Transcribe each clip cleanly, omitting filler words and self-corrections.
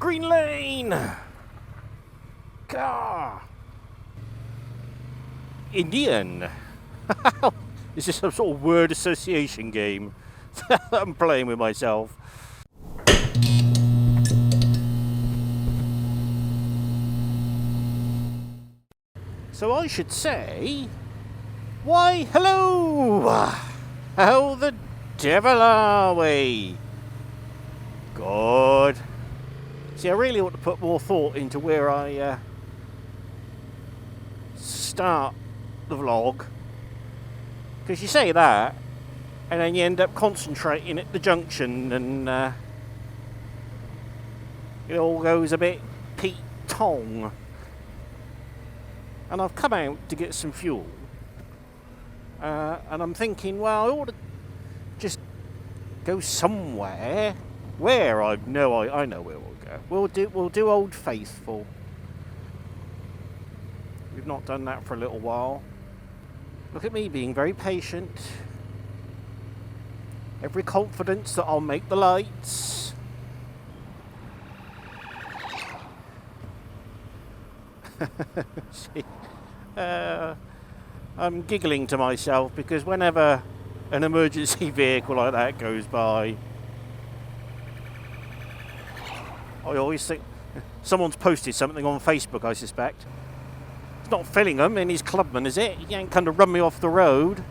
Green Lane! Car! Indian! Is this some sort of word association game that I'm playing with myself? So I should say, why hello! How the devil are we? Good. See, I really ought to put more thought into where I start the vlog, because you say that and then you end up concentrating at the junction and it all goes a bit Pete Tong. And I've come out to get some fuel and I'm thinking, well, I ought to just go somewhere where I know where we'll go. We'll do Old Faithful. We've not done that for a little while. Look at me being very patient. Every confidence that I'll make the lights. See, I'm giggling to myself because whenever an emergency vehicle like that goes by, I always think someone's posted something on Facebook, I suspect. He's not filling them in his clubman, is it? He ain't come to run me off the road.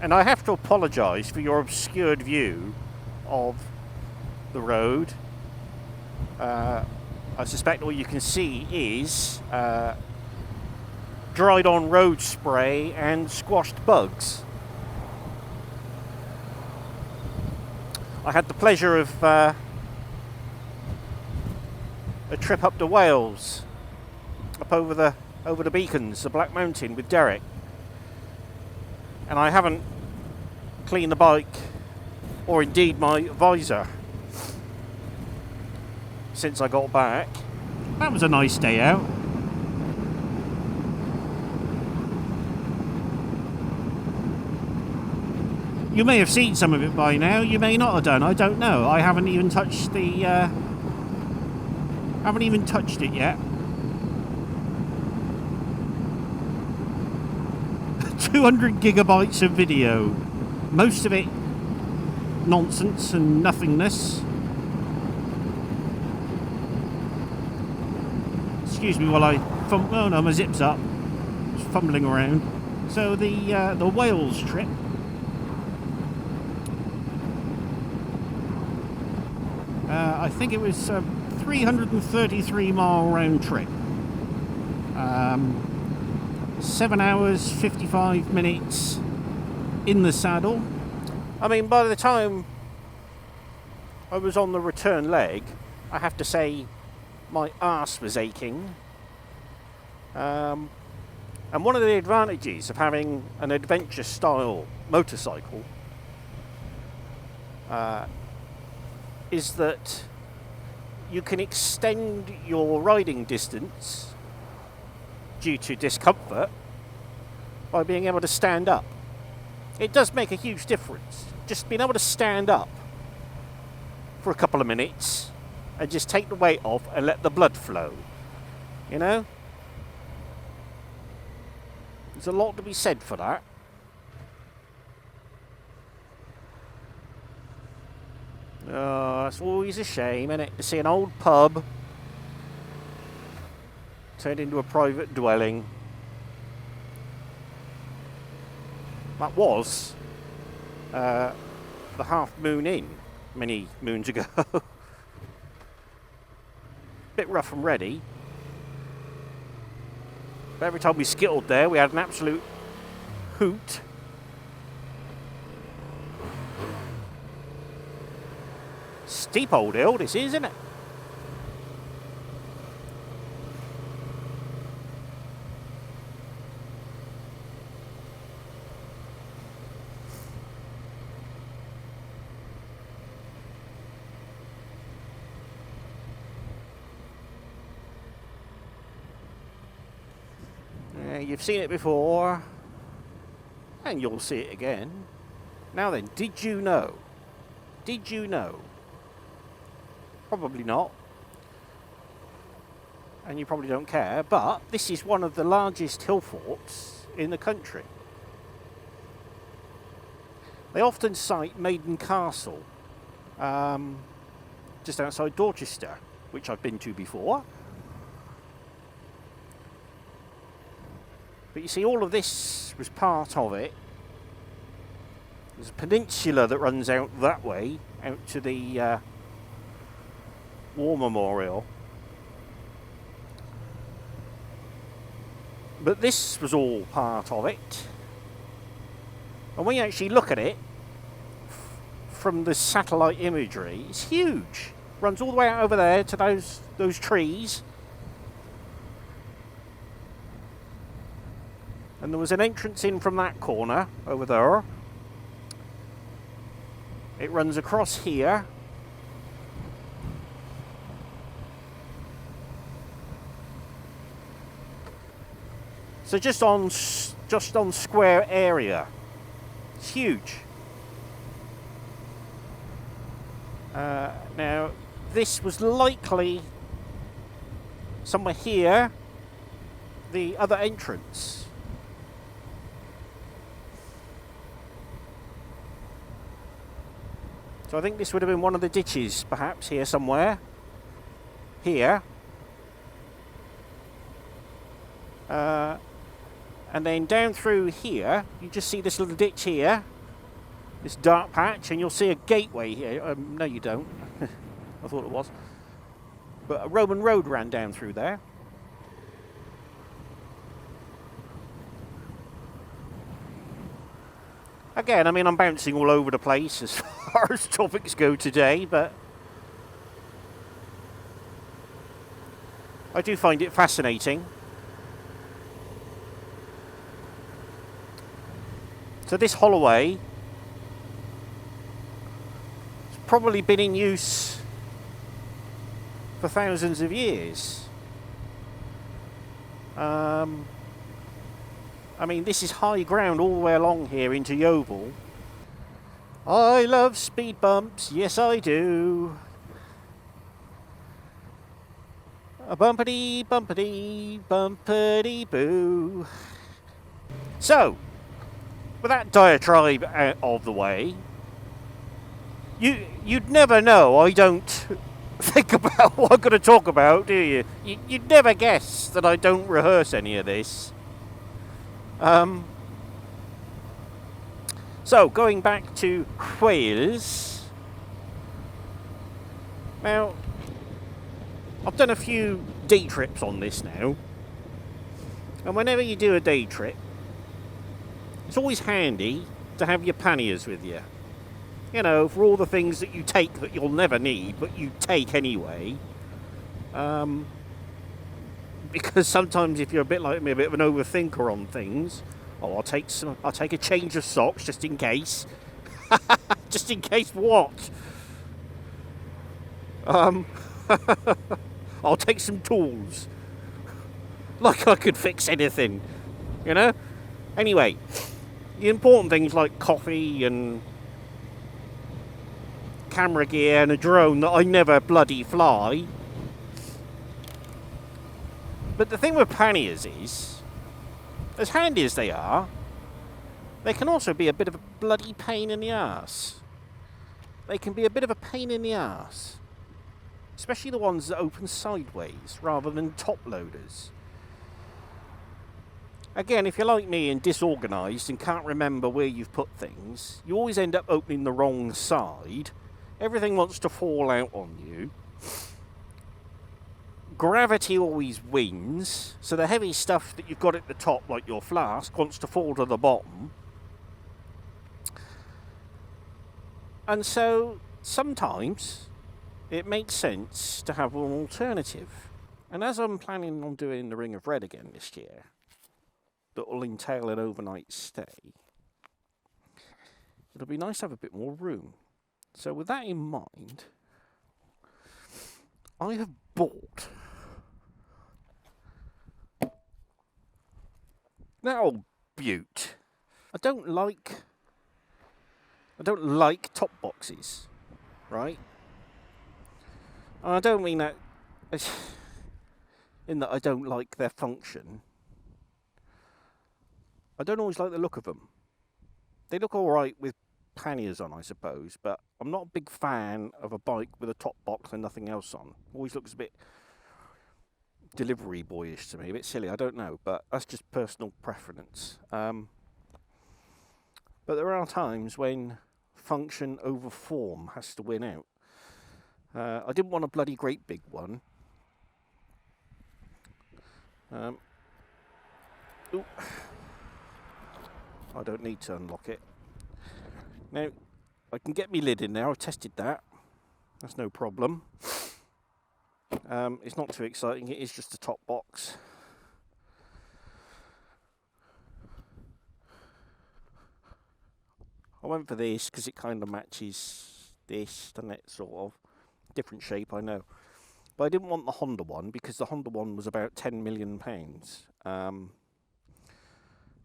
And I have to apologise for your obscured view of the road. I suspect all you can see is dried on road spray and squashed bugs. I had the pleasure of a trip up to Wales, up over the beacons, the Black Mountain with Derek, and I haven't cleaned the bike or indeed my visor since I got back. That was a nice day out. You may have seen some of it by now, you may not have done, I don't know. I haven't even touched the haven't even touched it yet. 200 gigabytes of video, most of it nonsense and nothingness. Excuse me while I oh no, my zip's up, just fumbling around. So the Wales trip, I think it was a 333 mile round trip. 7 hours 55 minutes in the saddle. I mean, by the time I was on the return leg, I have to say my arse was aching. And one of the advantages of having an adventure style motorcycle is that you can extend your riding distance due to discomfort by being able to stand up. It does make a huge difference. Just being able to stand up for a couple of minutes and just take the weight off and let the blood flow. You know? There's a lot to be said for that. Oh, it's always a shame, isn't it, to see an old pub turned into a private dwelling. That was the Half Moon Inn many moons ago. Bit rough and ready. But every time we skittled there, we had an absolute hoot. Steep old hill this is, isn't it? You've seen it before, and you'll see it again. Now then, did you know Probably not. And you probably don't care, but this is one of the largest hill forts in the country. They often cite Maiden Castle, just outside Dorchester, which I've been to before. But you see, all of this was part of it. There's a peninsula that runs out that way, out to the War Memorial. But this was all part of it. And when you actually look at it from the satellite imagery, it's huge. Runs all the way out over there to those trees. And there was an entrance in from that corner over there. It runs across here. So just on square area. It's huge. Now, this was likely somewhere here, the other entrance. So I think this would have been one of the ditches, perhaps, here somewhere. Here. And then down through here, you just see this little ditch here, this dark patch, and you'll see a gateway here. No, you don't. I thought it was. But a Roman road ran down through there. Again, I mean, I'm bouncing all over the place as far as topics go today, but I do find it fascinating. So this holloway has probably been in use for thousands of years. I mean, this is high ground all the way along here into Yeovil. I love speed bumps, yes I do. A bumpity, bumpity, bumpity boo. So, with that diatribe out of the way, you'd never know I don't think about what I'm going to talk about, do you? You'd never guess that I don't rehearse any of this. So, going back to Wales. Now, I've done a few day trips on this now. And whenever you do a day trip, it's always handy to have your panniers with you. You know, for all the things that you take that you'll never need, but you take anyway. Because sometimes if you're a bit like me, a bit of an overthinker on things, I'll take a change of socks just in case. Just in case what? I'll take some tools. Like I could fix anything, you know? Anyway, the important things like coffee and camera gear and a drone that I never bloody fly. But the thing with panniers is, as handy as they are, they can also be a bit of a bloody pain in the arse. They can be a bit of a pain in the arse. Especially the ones that open sideways rather than top loaders. Again, if you're like me and disorganised and can't remember where you've put things, you always end up opening the wrong side. Everything wants to fall out on you. Gravity always wins, so the heavy stuff that you've got at the top, like your flask, wants to fall to the bottom. And so, sometimes, it makes sense to have an alternative. And as I'm planning on doing the Ring of Red again this year, that will entail an overnight stay, it'll be nice to have a bit more room. So with that in mind, I have bought that old beaut. I don't like top boxes, right? I don't mean that in that I don't like their function. I don't always like the look of them. They look alright with panniers on, I suppose, but I'm not a big fan of a bike with a top box and nothing else on. Always looks a bit delivery boyish to me, a bit silly, I don't know, but that's just personal preference. But there are times when function over form has to win out. I didn't want a bloody great big one. Ooh. I don't need to unlock it. Now, I can get my lid in there, I've tested that. That's no problem. It's not too exciting, it is just a top box. I went for this because it kind of matches this, doesn't it, sort of. Different shape, I know. But I didn't want the Honda one because the Honda one was about £10 million. And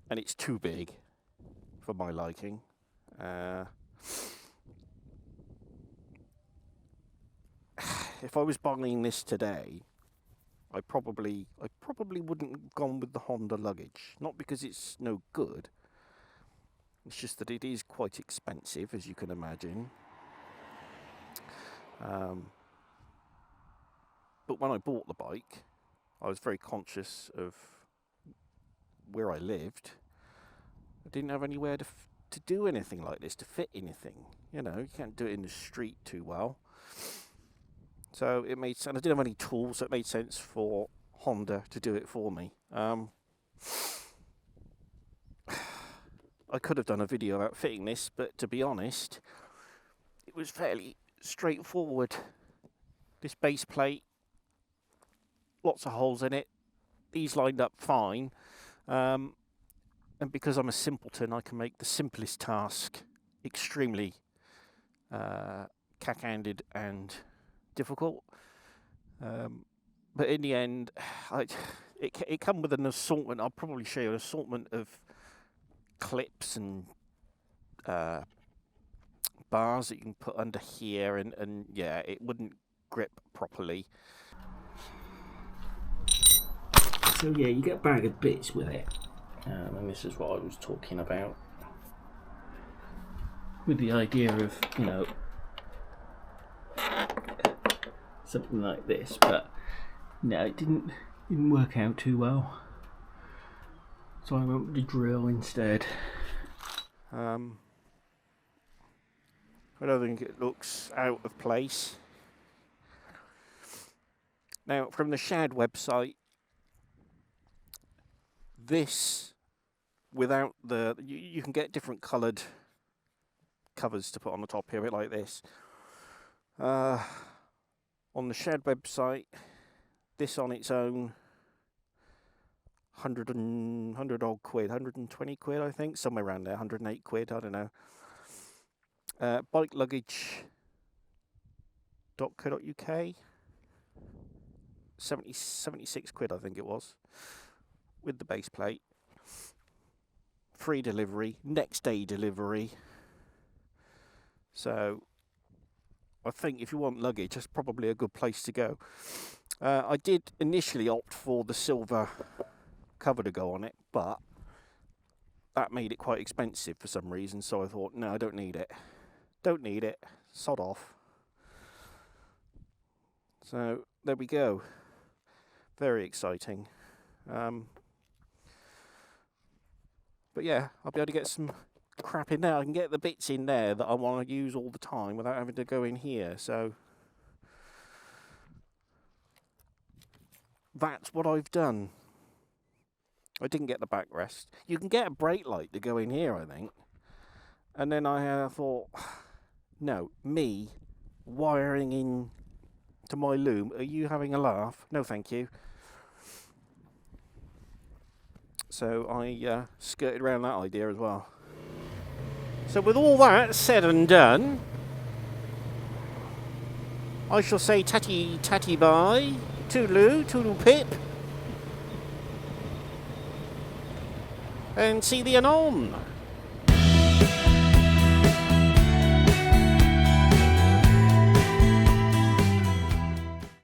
it's too big for my liking. If I was buying this today, I probably wouldn't have gone with the Honda luggage. Not because it's no good. It's just that it is quite expensive, as you can imagine. But when I bought the bike, I was very conscious of where I lived. I didn't have anywhere to do anything like this, to fit anything. You know, you can't do it in the street too well. So it made sense. I didn't have any tools, so it made sense for Honda to do it for me. I could have done a video about fitting this, but to be honest, it was fairly straightforward. This base plate, lots of holes in it. These lined up fine. And because I'm a simpleton, I can make the simplest task extremely cack-handed and difficult. But in the end, it come with an assortment. I'll probably show you an assortment of clips and bars that you can put under here, and yeah, it wouldn't grip properly. So yeah, you get a bag of bits with it, and this is what I was talking about, with the idea of, you know, something like this, but no, it didn't work out too well, so I went with the drill instead. I don't think it looks out of place. Now, from the Shad website, this, without the, you can get different coloured covers to put on the top here, a bit like this. On the Shad website, this on its own, 100 odd quid, 120 quid, I think, somewhere around there, 108 quid, I don't know. Bikeluggage.co.uk, 76 quid, I think it was, with the base plate. Free delivery, next day delivery. So I think if you want luggage, that's probably a good place to go. I did initially opt for the silver cover to go on it, but that made it quite expensive for some reason, so I thought, no, I don't need it. Don't need it. Sod off. So there we go. Very exciting. But yeah, I'll be able to get some crap in there. I can get the bits in there that I want to use all the time without having to go in here. So that's what I've done. I didn't get the backrest. You can get a brake light to go in here, I think. And then I thought, no, me wiring in to my loom. Are you having a laugh? No, thank you. So I skirted around that idea as well. So with all that said and done, I shall say tatty tatty bye, toodaloo, toodle pip, and see thee anon.